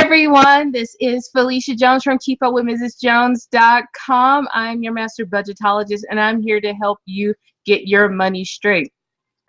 everyone, this is Felicia Jones from KeepUpWithMrsJones.com. I'm your master budgetologist and I'm here to help you get your money straight.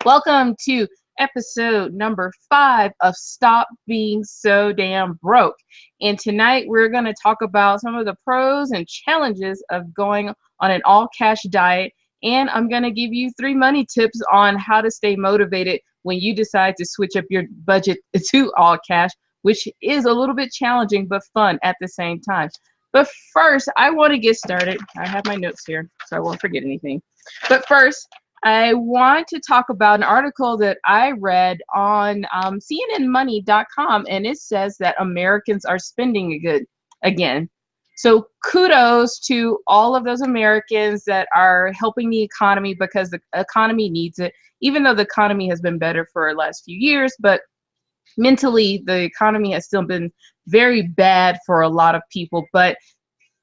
Welcome to episode number 5 of Stop Being So Damn Broke. And tonight we're going to talk about some of the pros and challenges of going on an all-cash diet. And I'm going to give you 3 money tips on how to stay motivated when you decide to switch up your budget to all cash, which is a little bit challenging but fun at the same time. But first, I want to get started. I have my notes here, so I won't forget anything. But first, I want to talk about an article that I read on CNNmoney.com, and it says that Americans are spending good again. So kudos to all of those Americans that are helping the economy, because the economy needs it, even though the economy has been better for the last few years. But mentally, the economy has still been very bad for a lot of people. But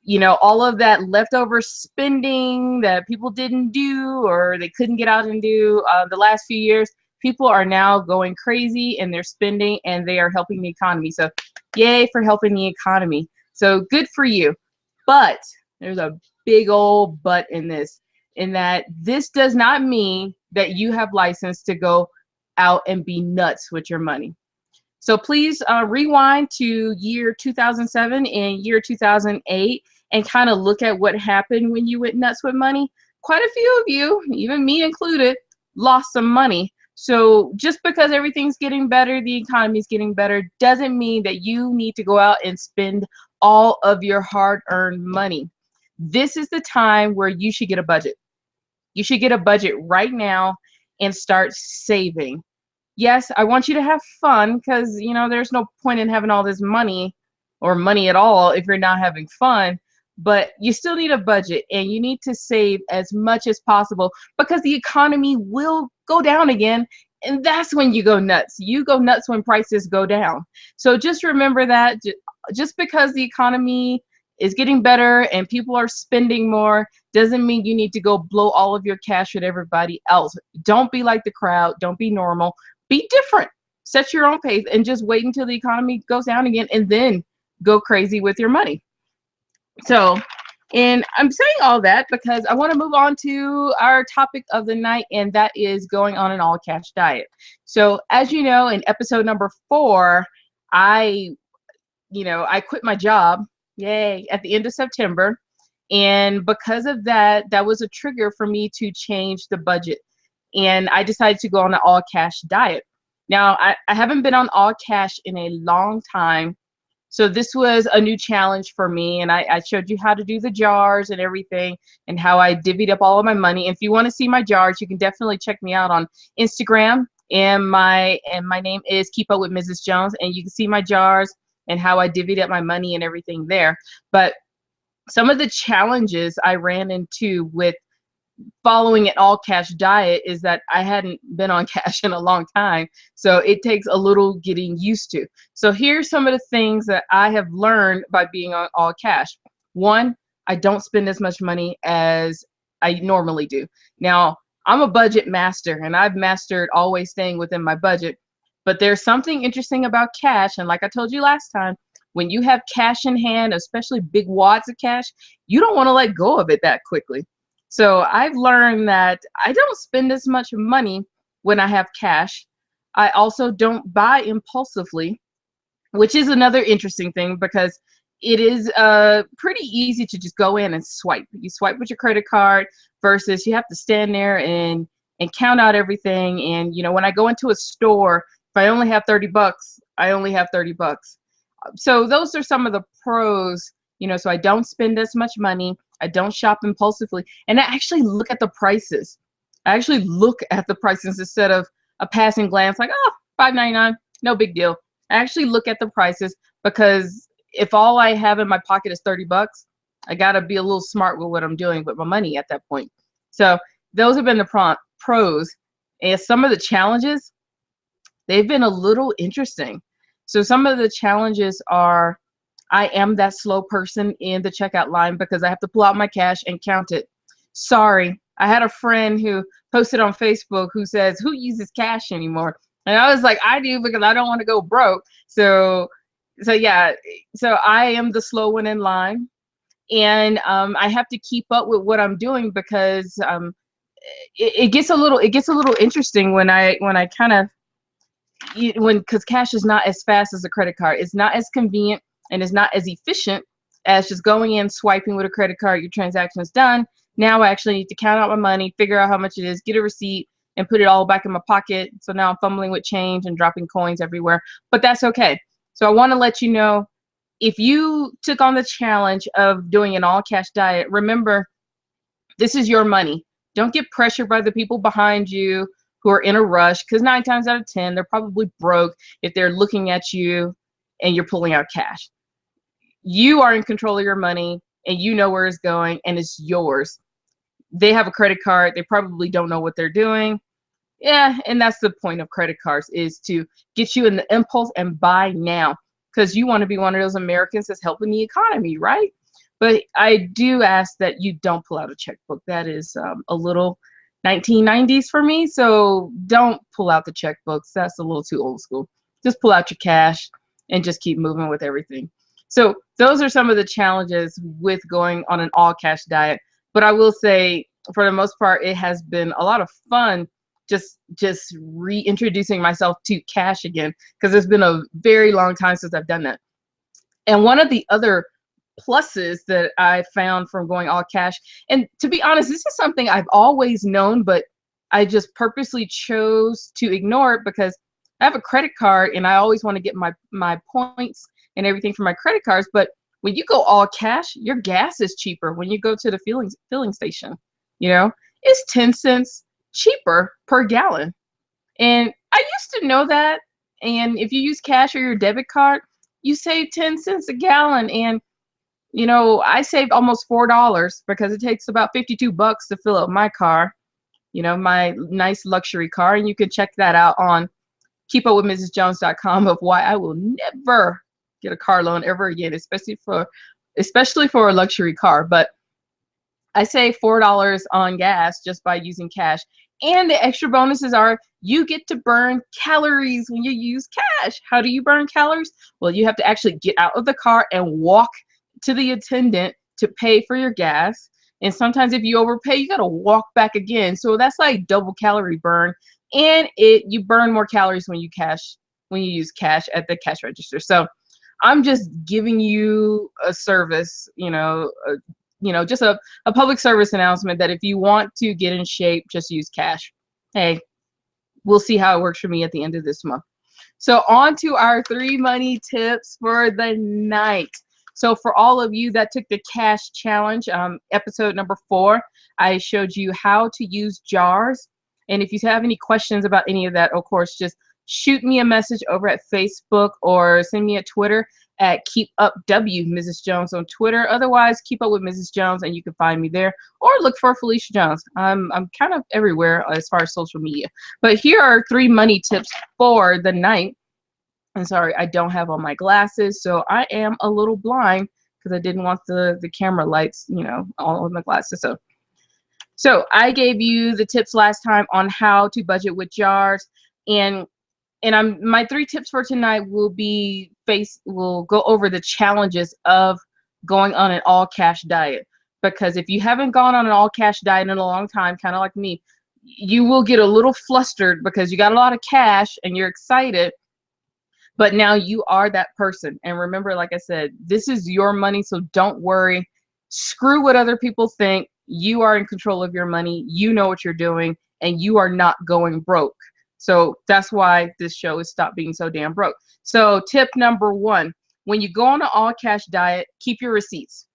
you know, all of that leftover spending that people didn't do or they couldn't get out and do the last few years, people are now going crazy and they're spending and they are helping the economy. So yay for helping the economy. So good for you. But there's a big old but in this, in that this does not mean that you have license to go out and be nuts with your money. So please rewind to year 2007 and year 2008 and kind of look at what happened when you went nuts with money. Quite a few of you, even me included, lost some money. So just because everything's getting better, the economy's getting better, doesn't mean that you need to go out and spend all of your hard-earned money. This is the time where you should get a budget. You should get a budget right now and start saving. Yes, I want you to have fun, because you know there's no point in having all this money or money at all if you're not having fun. But you still need a budget and you need to save as much as possible, because the economy will go down again, and that's when you go nuts. You go nuts when prices go down. So just remember that just because the economy is getting better and people are spending more doesn't mean you need to go blow all of your cash with everybody else. Don't be like the crowd. Don't be normal. Be different. Set your own pace and just wait until the economy goes down again and then go crazy with your money. So, and I'm saying all that because I want to move on to our topic of the night, and that is going on an all-cash diet. So, as you know, in episode number 4, I quit my job, yay, at the end of September. And because of that, that was a trigger for me to change the budget. And I decided to go on an all-cash diet. Now, I haven't been on all cash in a long time. So this was a new challenge for me, and I showed you how to do the jars and everything and how I divvied up all of my money. If you want to see my jars, you can definitely check me out on Instagram, and my name is Keep Up with Mrs. Jones, and you can see my jars and how I divvied up my money and everything there. But some of the challenges I ran into with following an all cash diet is that I hadn't been on cash in a long time. So it takes a little getting used to. So here's some of the things that I have learned by being on all cash. One, I don't spend as much money as I normally do. Now, I'm a budget master and I've mastered always staying within my budget. But there's something interesting about cash. And like I told you last time, when you have cash in hand, especially big wads of cash, you don't want to let go of it that quickly. So I've learned that I don't spend as much money when I have cash. I also don't buy impulsively, which is another interesting thing, because it is pretty easy to just go in and swipe. You swipe with your credit card versus you have to stand there and count out everything. And you know, when I go into a store, if I only have 30 bucks, I only have 30 bucks. So those are some of the pros, you know, so I don't spend as much money. I don't shop impulsively, and I actually look at the prices. I actually look at the prices instead of a passing glance like, oh, $5.99, no big deal. I actually look at the prices, because if all I have in my pocket is 30 bucks, I got to be a little smart with what I'm doing with my money at that point. So those have been the pros. And some of the challenges, they've been a little interesting. So some of the challenges are, I am that slow person in the checkout line because I have to pull out my cash and count it. Sorry. I had a friend who posted on Facebook who says, who uses cash anymore? And I was like, I do, because I don't want to go broke. So So yeah, so I am the slow one in line, and I have to keep up with what I'm doing because it gets a little interesting when I kind of when because cash is not as fast as a credit card. It's not as convenient and it's not as efficient as just going in, swiping with a credit card, your transaction is done. Now I actually need to count out my money, figure out how much it is, get a receipt, and put it all back in my pocket. So now I'm fumbling with change and dropping coins everywhere. But that's okay. So I want to let you know, if you took on the challenge of doing an all cash diet, remember, this is your money. Don't get pressured by the people behind you who are in a rush, because 9 times out of 10, they're probably broke if they're looking at you and you're pulling out cash. You are in control of your money and you know where it's going and it's yours. They have a credit card. They probably don't know what they're doing. Yeah, and that's the point of credit cards, is to get you in the impulse and buy now, because you want to be one of those Americans that's helping the economy, right? But I do ask that you don't pull out a checkbook. That is a little 1990s for me, so don't pull out the checkbooks. That's a little too old school. Just pull out your cash and just keep moving with everything. So those are some of the challenges with going on an all cash diet. But I will say, for the most part, it has been a lot of fun just reintroducing myself to cash again, because it's been a very long time since I've done that. And one of the other pluses that I found from going all cash, and to be honest, this is something I've always known, but I just purposely chose to ignore it because I have a credit card and I always want to get my points and everything for my credit cards. But when you go all cash, your gas is cheaper when you go to the filling station. You know, it's 10 cents cheaper per gallon. And I used to know that. And if you use cash or your debit card, you save 10 cents a gallon. And you know, I saved almost $4 because it takes about 52 bucks to fill up my car, you know, my nice luxury car. And you can check that out on keepupwithmrsjones.com of why I will never get a car loan ever again, especially for a luxury car. But I save $4 on gas just by using cash. And the extra bonuses are, you get to burn calories when you use cash. How do you burn calories? Well, you have to actually get out of the car and walk to the attendant to pay for your gas. And sometimes if you overpay, you got to walk back again. So that's like double calorie burn. And you burn more calories when you use cash at the cash register. So I'm just giving you a service, just a public service announcement that if you want to get in shape, just use cash. Hey, we'll see how it works for me at the end of this month. So on to our 3 money tips for the night. So for all of you that took the cash challenge, episode number 4, I showed you how to use jars. And if you have any questions about any of that, of course, just shoot me a message over at Facebook or send me a Twitter at KeepUpW Mrs. Jones on Twitter. Otherwise, keep up with Mrs. Jones and you can find me there, or look for Felicia Jones. I'm kind of everywhere as far as social media. But here are 3 money tips for the night. I'm sorry, I don't have on my glasses, so I am a little blind because I didn't want the camera lights, all on the glasses. So I gave you the tips last time on how to budget with jars, and my 3 tips for tonight will go over the challenges of going on an all cash diet. Because if you haven't gone on an all cash diet in a long time, kind of like me, you will get a little flustered because you got a lot of cash and you're excited. But now you are that person. And remember, like I said, this is your money, so don't worry. Screw what other people think. You are in control of your money. You know what you're doing, and you are not going broke. So that's why this show is Stop Being So Damn Broke. So tip number 1, when you go on an all cash diet, keep your receipts.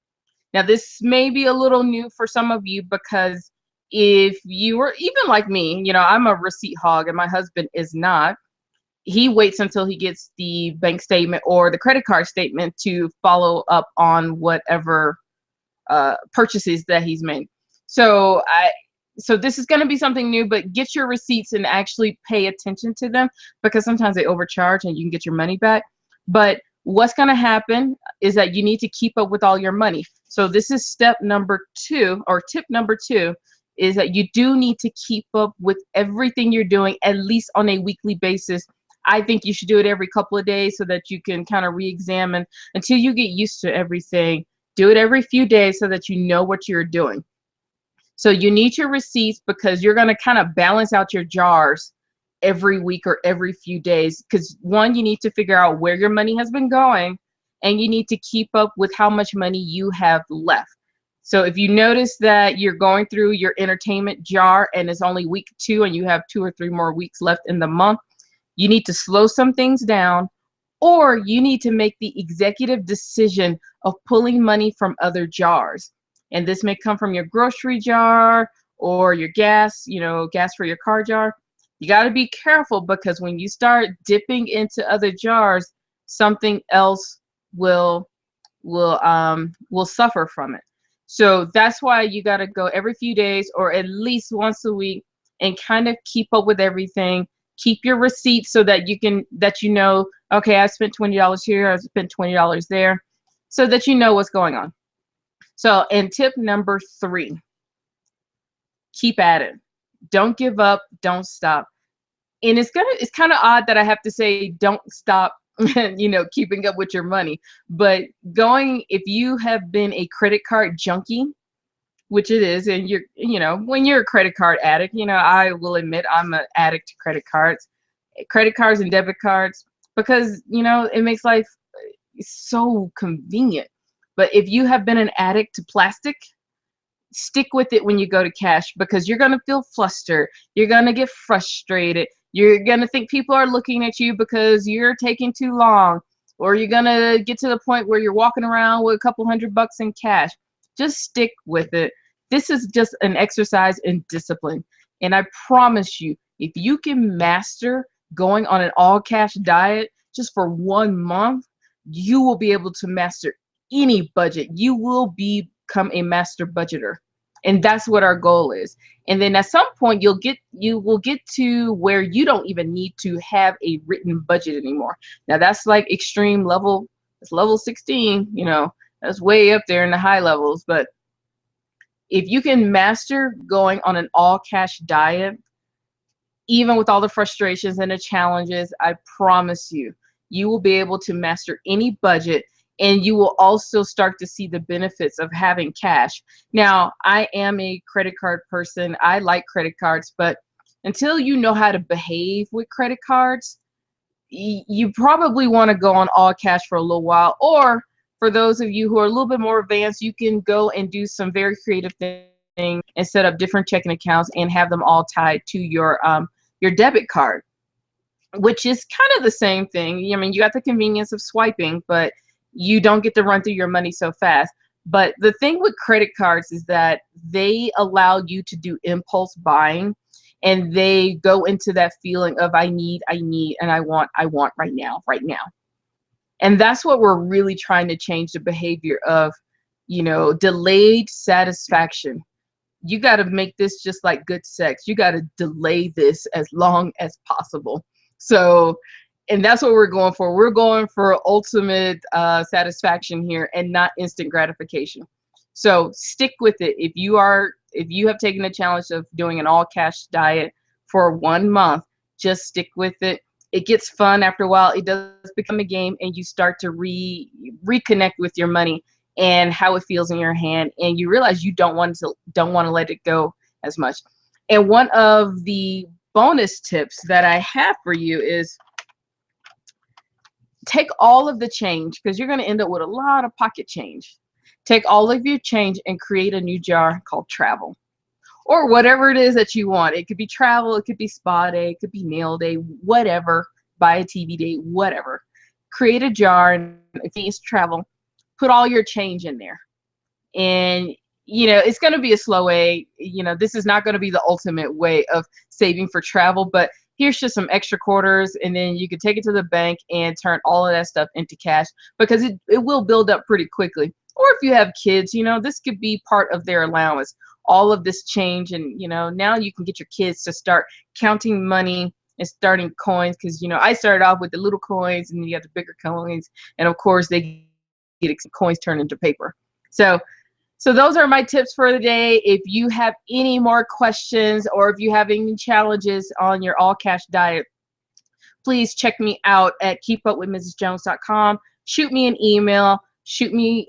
Now, this may be a little new for some of you because if you were even like me, I'm a receipt hog and my husband is not. He waits until he gets the bank statement or the credit card statement to follow up on whatever purchases that he's made. So this is going to be something new, but get your receipts and actually pay attention to them, because sometimes they overcharge and you can get your money back. But what's going to happen is that you need to keep up with all your money. So this is step number 2, or tip number 2, is that you do need to keep up with everything you're doing, at least on a weekly basis, I think you should do it every couple of days so that you can kind of re-examine until you get used to everything. Do it every few days so that you know what you're doing. So you need your receipts because you're going to kind of balance out your jars every week or every few days. Because one, you need to figure out where your money has been going, and you need to keep up with how much money you have left. So if you notice that you're going through your entertainment jar and it's only week 2 and you have 2 or 3 more weeks left in the month, you need to slow some things down, or you need to make the executive decision of pulling money from other jars. And this may come from your grocery jar or your gas, gas for your car jar. You got to be careful because when you start dipping into other jars, something else will suffer from it. So that's why you got to go every few days or at least once a week and kind of keep up with everything. Keep your receipts so that okay, I spent $20 here, I spent $20 there, so that you know what's going on. So, and tip number 3, keep at it. Don't give up, don't stop. And it's kind of odd that I have to say don't stop, keeping up with your money. But if you have been a credit card junkie, which it is, and when you're a credit card addict, I will admit I'm an addict to credit cards and debit cards, because, it makes life so convenient. But if you have been an addict to plastic, stick with it when you go to cash, because you're going to feel flustered. You're going to get frustrated. You're going to think people are looking at you because you're taking too long, or you're going to get to the point where you're walking around with a couple $100 in cash. Just stick with it. This is just an exercise in discipline. And I promise you, if you can master going on an all cash diet just for 1 month, you will be able to master any budget. You will become a master budgeter. And that's what our goal is. And then at some point you will get to where you don't even need to have a written budget anymore. Now that's like extreme level. It's level 16, that's way up there in the high levels. But if you can master going on an all cash diet, even with all the frustrations and the challenges, I promise you, you will be able to master any budget, and you will also start to see the benefits of having cash. Now, I am a credit card person. I like credit cards, but until you know how to behave with credit cards, you probably want to go on all cash for a little while. Or for those of you who are a little bit more advanced, you can go and do some very creative things and set up different checking accounts and have them all tied to your debit card, which is kind of the same thing. I mean, you got the convenience of swiping, but you don't get to run through your money so fast. But the thing with credit cards is that they allow you to do impulse buying, and they go into that feeling of I need, and I want right now. And that's what we're really trying to change, the behavior of, delayed satisfaction. You got to make this just like good sex. You got to delay this as long as possible. So, and that's what we're going for. We're going for ultimate satisfaction here and not instant gratification. So stick with it. If you have taken the challenge of doing an all cash diet for 1 month, just stick with it. It gets fun after a while. It does become a game, and you start to reconnect with your money and how it feels in your hand, and you realize you don't want to let it go as much. And one of the bonus tips that I have for you is take all of the change, because you're going to end up with a lot of pocket change. Take all of your change and create a new jar called travel, or whatever it is that you want. It could be travel, it could be spa day, it could be nail day, whatever, buy a TV day, whatever. Create a jar, and if it's travel, put all your change in there. And it's going to be a slow way. This is not going to be the ultimate way of saving for travel, but here's just some extra quarters, and then you can take it to the bank and turn all of that stuff into cash, because it will build up pretty quickly. Or if you have kids, this could be part of their allowance, all of this change. And now you can get your kids to start counting money and starting coins, because I started off with the little coins, and then you have the bigger coins, and of course they get coins turned into paper. So those are my tips for the day. If you have any more questions, or if you have any challenges on your all cash diet, please check me out at keepupwithmrsjones.com. Shoot me an email. Shoot me,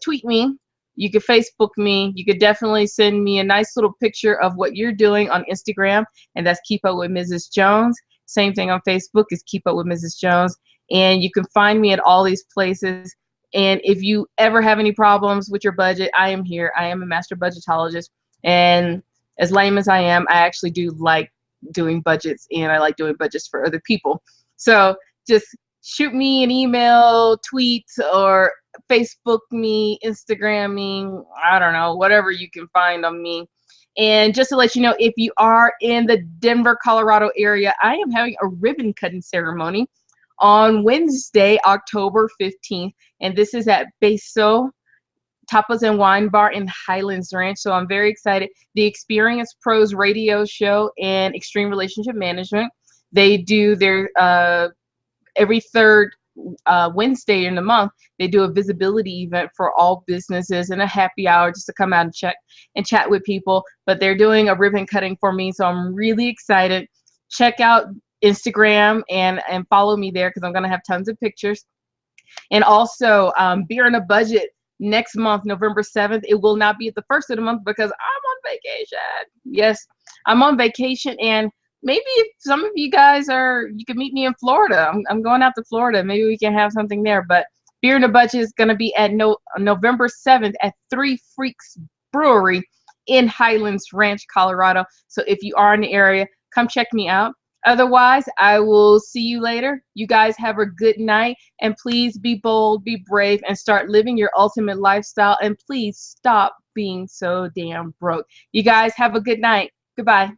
tweet me. You could Facebook me. You could definitely send me a nice little picture of what you're doing on Instagram, and that's Keep Up with Mrs. Jones. Same thing on Facebook is Keep Up with Mrs. Jones. And you can find me at all these places. And if you ever have any problems with your budget, I am here. I am a master budgetologist. And as lame as I am, I actually do like doing budgets, and I like doing budgets for other people. So just shoot me an email, tweet, or Facebook me, Instagram me, I don't know, whatever you can find on me. And just to let you know, if you are in the Denver, Colorado area, I am having a ribbon cutting ceremony on Wednesday, October 15th. And this is at Beso Tapas and Wine Bar in Highlands Ranch. So I'm very excited. The Experience Pros radio show and Extreme Relationship Management. They do their every third Wednesday in the month. They do a visibility event for all businesses and a happy hour just to come out and chat with people. But they're doing a ribbon cutting for me, so I'm really excited. Check out Instagram and follow me there because I'm gonna have tons of pictures. And also Beer on a Budget next month, November 7th. It will not be at the first of the month because I'm on vacation. Yes, I'm on vacation, and maybe if some of you guys you can meet me in Florida. I'm going out to Florida. Maybe we can have something there. But Beer on a Budget is going to be at November 7th at Three Freaks Brewery in Highlands Ranch, Colorado. So if you are in the area, come check me out. Otherwise, I will see you later. You guys have a good night, and please be bold, be brave, and start living your ultimate lifestyle. And please stop being so damn broke. You guys have a good night. Goodbye.